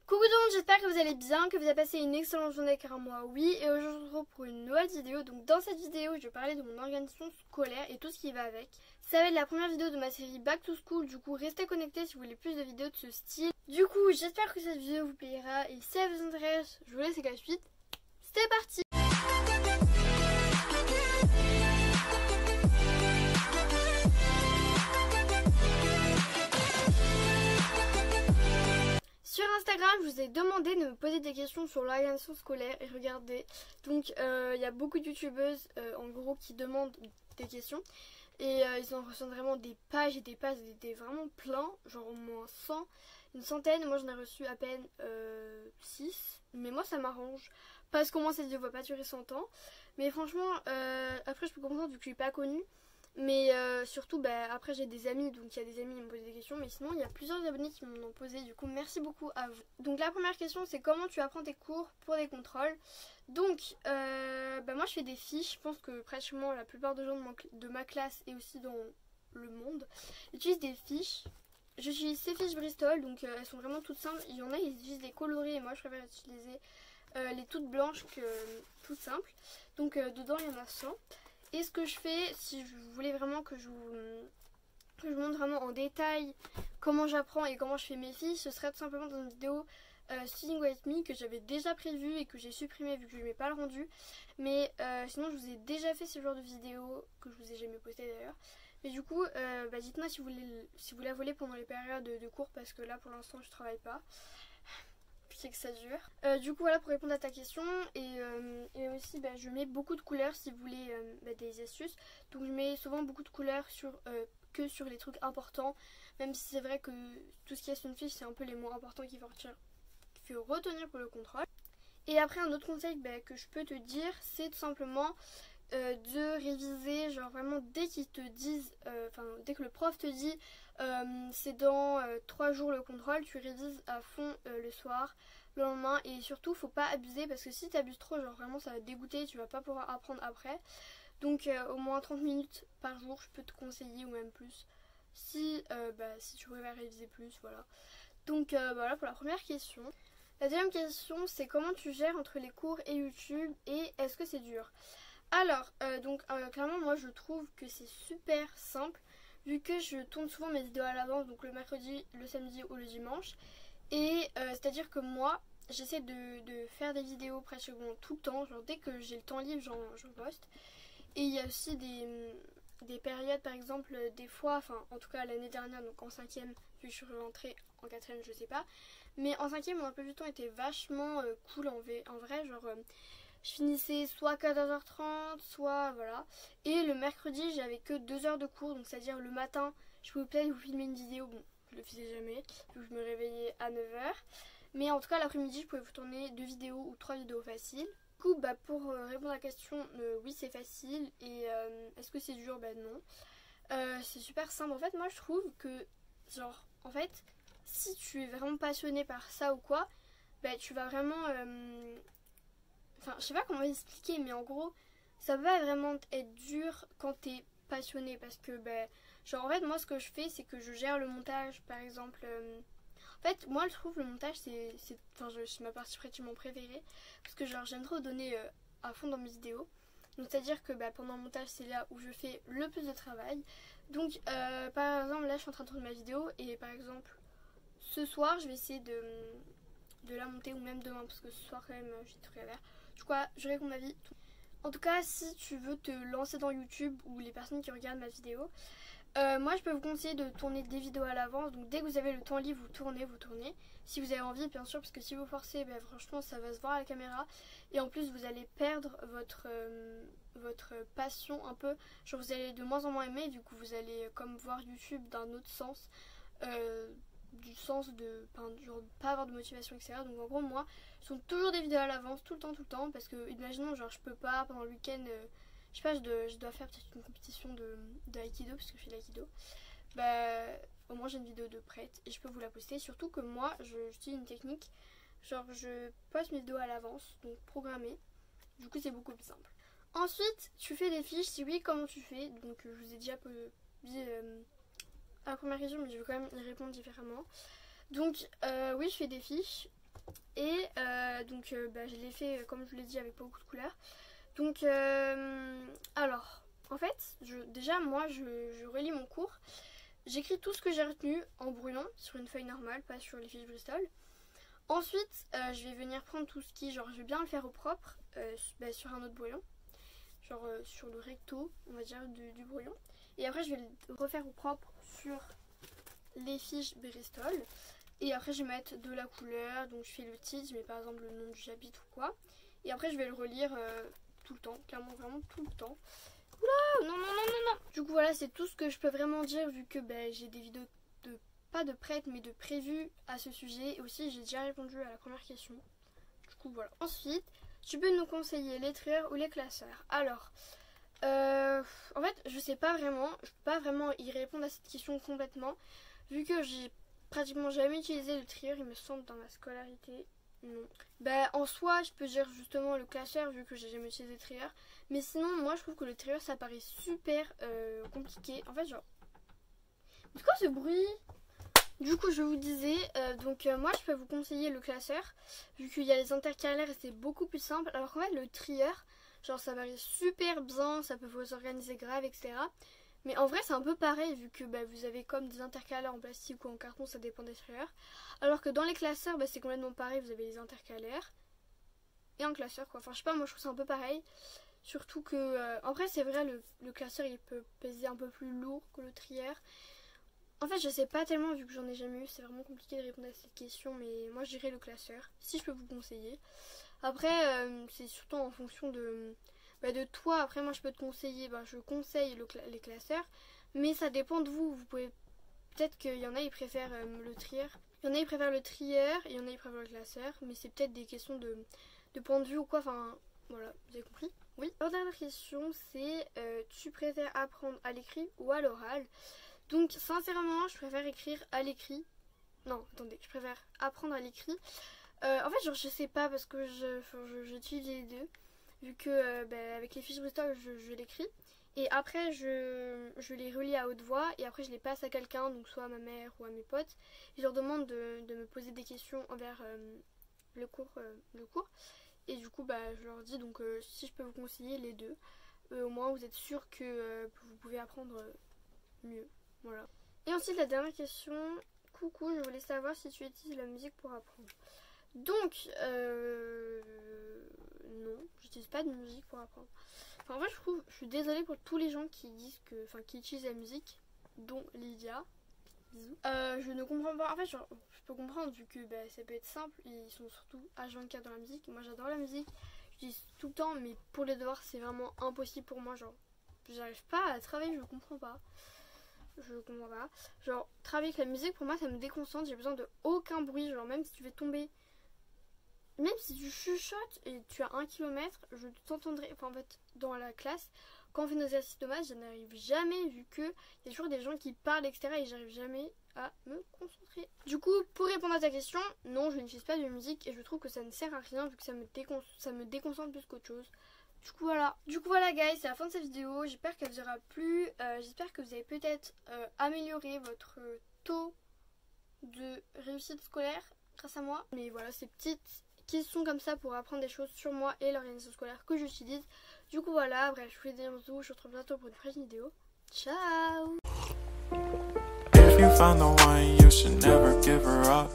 Coucou tout le monde, j'espère que vous allez bien, que vous avez passé une excellente journée car moi oui. Et aujourd'hui je vous retrouve pour une nouvelle vidéo. Donc dans cette vidéo je vais parler de mon organisation scolaire et tout ce qui va avec. Ça va être la première vidéo de ma série Back to School, du coup restez connectés si vous voulez plus de vidéos de ce style. Du coup j'espère que cette vidéo vous plaira et si elle vous intéresse, je vous laisse avec la suite. C'est parti! Sur Instagram, je vous ai demandé de me poser des questions sur l'organisation scolaire et regardez, donc il y a beaucoup de youtubeuses en gros qui demandent des questions et ils en reçoivent vraiment des pages et des pages, des vraiment plein, genre au moins 100, une centaine. Moi j'en ai reçu à peine 6, mais moi ça m'arrange parce qu'au moins cette vidéo va pas durer 100 ans. Mais franchement, après je peux comprendre vu que je suis pas connue. Mais surtout après j'ai des amis, donc il y a des amis qui m'ont posé des questions, mais sinon il y a plusieurs abonnés qui m'en ont posé, du coup merci beaucoup à vous. Donc la première question c'est comment tu apprends tes cours pour des contrôles. Donc moi je fais des fiches, je pense que pratiquement la plupart des gens de ma classe et aussi dans le monde utilisent des fiches. J'utilise ces fiches Bristol, donc elles sont vraiment toutes simples, il y en a ils utilisent des colorés et moi je préfère utiliser les toutes blanches que toutes simples. Donc dedans il y en a 100. Et ce que je fais, si vous voulez vraiment que je vous montre vraiment en détail comment j'apprends et comment je fais mes fiches, ce serait tout simplement dans une vidéo Studying with me que j'avais déjà prévue et que j'ai supprimée vu que je n'aimais pas le rendu. Mais sinon je vous ai déjà fait ce genre de vidéo que je vous ai jamais posté d'ailleurs. Mais du coup, dites-moi si vous la voulez pendant les périodes de cours parce que là pour l'instant je travaille pas. C'est que ça dure. Du coup voilà pour répondre à ta question et aussi je mets beaucoup de couleurs si vous voulez des astuces. Donc je mets souvent beaucoup de couleurs que sur les trucs importants, même si c'est vrai que tout ce qu'il y a sur une fiche c'est un peu les mots importants qu'il faut retenir pour le contrôle. Et après un autre conseil que je peux te dire c'est tout simplement de réviser genre vraiment dès qu'ils te disent, dès que le prof te dit c'est dans 3 jours le contrôle, tu révises à fond le soir, le lendemain, et surtout faut pas abuser parce que si tu abuses trop genre vraiment ça va te dégoûter, tu vas pas pouvoir apprendre après. Donc au moins 30 minutes par jour je peux te conseiller ou même plus si tu préfères réviser plus, voilà. Donc voilà pour la première question. La deuxième question c'est comment tu gères entre les cours et YouTube et est-ce que c'est dur? Alors, clairement moi je trouve que c'est super simple vu que je tourne souvent mes vidéos à l'avance, donc le mercredi, le samedi ou le dimanche. Et c'est à dire que moi j'essaie de faire des vidéos pratiquement tout le temps, genre dès que j'ai le temps libre j'en poste. Et il y a aussi des périodes par exemple des fois, enfin en tout cas l'année dernière donc en 5ème, vu que je suis rentrée en 4ème je sais pas. Mais en 5ème mon emploi du temps était vachement cool en vrai genre... je finissais soit 14h30, soit voilà. Et le mercredi, j'avais que 2 heures de cours, donc c'est-à-dire le matin, je pouvais peut-être vous filmer une vidéo. Bon, je le faisais jamais, vu que je me réveillais à 9h. Mais en tout cas, l'après-midi, je pouvais vous tourner 2 vidéos ou 3 vidéos faciles. Du coup, pour répondre à la question, oui, c'est facile. Et est-ce que c'est dur? Non. C'est super simple. En fait, moi, je trouve que, genre, en fait, si tu es vraiment passionné par ça ou quoi, tu vas vraiment... Enfin, je sais pas comment expliquer, mais en gros, ça va vraiment être dur quand t'es passionné parce que, genre, en fait, moi, ce que je fais, c'est que je gère le montage, par exemple. En fait, moi, je trouve le montage, c'est ma partie pratiquement préférée parce que, genre, j'aime trop donner à fond dans mes vidéos. Donc, c'est-à-dire que pendant le montage, c'est là où je fais le plus de travail. Donc, par exemple, là, je suis en train de tourner ma vidéo et, par exemple, ce soir, je vais essayer de la monter ou même demain parce que ce soir, quand même, j'ai des trucs à faire. Je crois, je réponds ma vie. En tout cas, si tu veux te lancer dans YouTube ou les personnes qui regardent ma vidéo, moi je peux vous conseiller de tourner des vidéos à l'avance. Donc dès que vous avez le temps libre, vous tournez. Si vous avez envie, bien sûr, parce que si vous forcez, franchement, ça va se voir à la caméra. Et en plus, vous allez perdre votre passion un peu. Genre, vous allez de moins en moins aimer. Du coup, vous allez comme voir YouTube d'un autre sens. Du sens de genre, pas avoir de motivation, etc. Donc en gros moi je tourne toujours des vidéos à l'avance tout le temps parce que imaginons genre je peux pas pendant le week-end je sais pas, je dois faire peut-être une compétition de Aikido parce que je fais de l'Aikido, au moins j'ai une vidéo de prête et je peux vous la poster. Surtout que moi j'utilise une technique, genre je poste mes vidéos à l'avance, donc programmée, du coup c'est beaucoup plus simple. Ensuite tu fais des fiches, si oui comment tu fais, donc je vous ai déjà dit à la première question, mais je vais quand même y répondre différemment. Donc oui, je fais des fiches. et donc je l'ai fait comme je vous l'ai dit avec beaucoup de couleurs. Donc alors en fait déjà moi je relis mon cours, j'écris tout ce que j'ai retenu en brouillon sur une feuille normale, pas sur les fiches Bristol. Ensuite je vais venir prendre tout ce qui, genre je vais bien le faire au propre sur un autre brouillon, genre sur le recto on va dire du brouillon, et après je vais le refaire au propre sur les fiches Bristol. Et après je vais mettre de la couleur, donc je fais le titre, je mets par exemple le nom du chapitre ou quoi. Et après je vais le relire tout le temps, clairement vraiment tout le temps. Oula, non. Du coup voilà, c'est tout ce que je peux vraiment dire vu que j'ai des vidéos pas de prêtes mais de prévues à ce sujet. Et aussi j'ai déjà répondu à la première question. Du coup voilà. Ensuite, tu peux nous conseiller les trieurs ou les classeurs. Alors, en fait je sais pas vraiment, je peux pas vraiment y répondre à cette question complètement. Vu que j'ai pratiquement jamais utilisé le trieur, il me semble, dans ma scolarité. Non. En soi, je peux dire justement le classeur vu que j'ai jamais utilisé le trieur. Mais sinon, moi je trouve que le trieur ça paraît super compliqué. En fait, genre. C'est quoi ce bruit? Du coup, je vous disais, moi je peux vous conseiller le classeur vu qu'il y a les intercalaires et c'est beaucoup plus simple. Alors qu'en fait, le trieur, genre ça paraît super bien, ça peut vous organiser grave, etc. Mais en vrai c'est un peu pareil vu que vous avez comme des intercalaires en plastique ou en carton, ça dépend des trieurs. Alors que dans les classeurs c'est complètement pareil, vous avez les intercalaires et un classeur quoi. Enfin je sais pas, moi je trouve ça un peu pareil. Surtout que en vrai c'est vrai le classeur il peut peser un peu plus lourd que le trieur. En fait je sais pas tellement vu que j'en ai jamais eu, c'est vraiment compliqué de répondre à cette question. Mais moi je dirais le classeur si je peux vous conseiller. Après c'est surtout en fonction de toi. Après moi je peux te conseiller, je conseille les classeurs, mais ça dépend de vous. Vous pouvez, peut-être qu'il y en a ils préfèrent le trieur, il y en a ils préfèrent le trieur et il y en a ils préfèrent le classeur, mais c'est peut-être des questions de point de vue ou quoi, enfin voilà, vous avez compris. Oui. La dernière question c'est tu préfères apprendre à l'écrit ou à l'oral? Donc sincèrement je préfère écrire à l'écrit. Non attendez, je préfère apprendre à l'écrit. En fait genre je sais pas parce que j'utilise les deux. Vu que avec les fiches Bristol je l'écris et après je les relis à haute voix et après je les passe à quelqu'un, donc soit à ma mère ou à mes potes, et je leur demande de me poser des questions envers le cours et du coup je leur dis donc si je peux vous conseiller les deux, au moins vous êtes sûr que vous pouvez apprendre mieux. Voilà. Et ensuite la dernière question, coucou, je voulais savoir si tu utilises la musique pour apprendre. Donc non, j'utilise pas de musique pour apprendre. Enfin, en vrai, je suis désolée pour tous les gens qui disent qui utilisent la musique, dont Lydia. Bisous. Je ne comprends pas. En fait, genre, je peux comprendre vu que ça peut être simple. Ils sont surtout H24 dans la musique. Moi, j'adore la musique. J'utilise tout le temps, mais pour les devoirs, c'est vraiment impossible pour moi. Genre, j'arrive pas à travailler. Je comprends pas. Genre, travailler avec la musique, pour moi, ça me déconcentre. J'ai besoin de aucun bruit. Genre, même si tu fais tomber. Même si tu chuchotes et tu as 1 km, je t'entendrai. Enfin, en fait, dans la classe, quand on fait nos exercices de maths, je n'arrive jamais vu qu'il y a toujours des gens qui parlent, etc. Et j'arrive jamais à me concentrer. Du coup, pour répondre à ta question, non, je n'utilise pas de musique et je trouve que ça ne sert à rien vu que ça me déconcentre plus qu'autre chose. Du coup voilà guys, c'est la fin de cette vidéo. J'espère qu'elle vous aura plu. J'espère que vous avez peut-être amélioré votre taux de réussite scolaire grâce à moi. Mais voilà, ces petites questions comme ça pour apprendre des choses sur moi et l'organisation scolaire que j'utilise. Du coup voilà, bref, je vous fais des bisous, je vous retrouve bientôt pour une prochaine vidéo. Ciao. If you find the one, you should never give her up.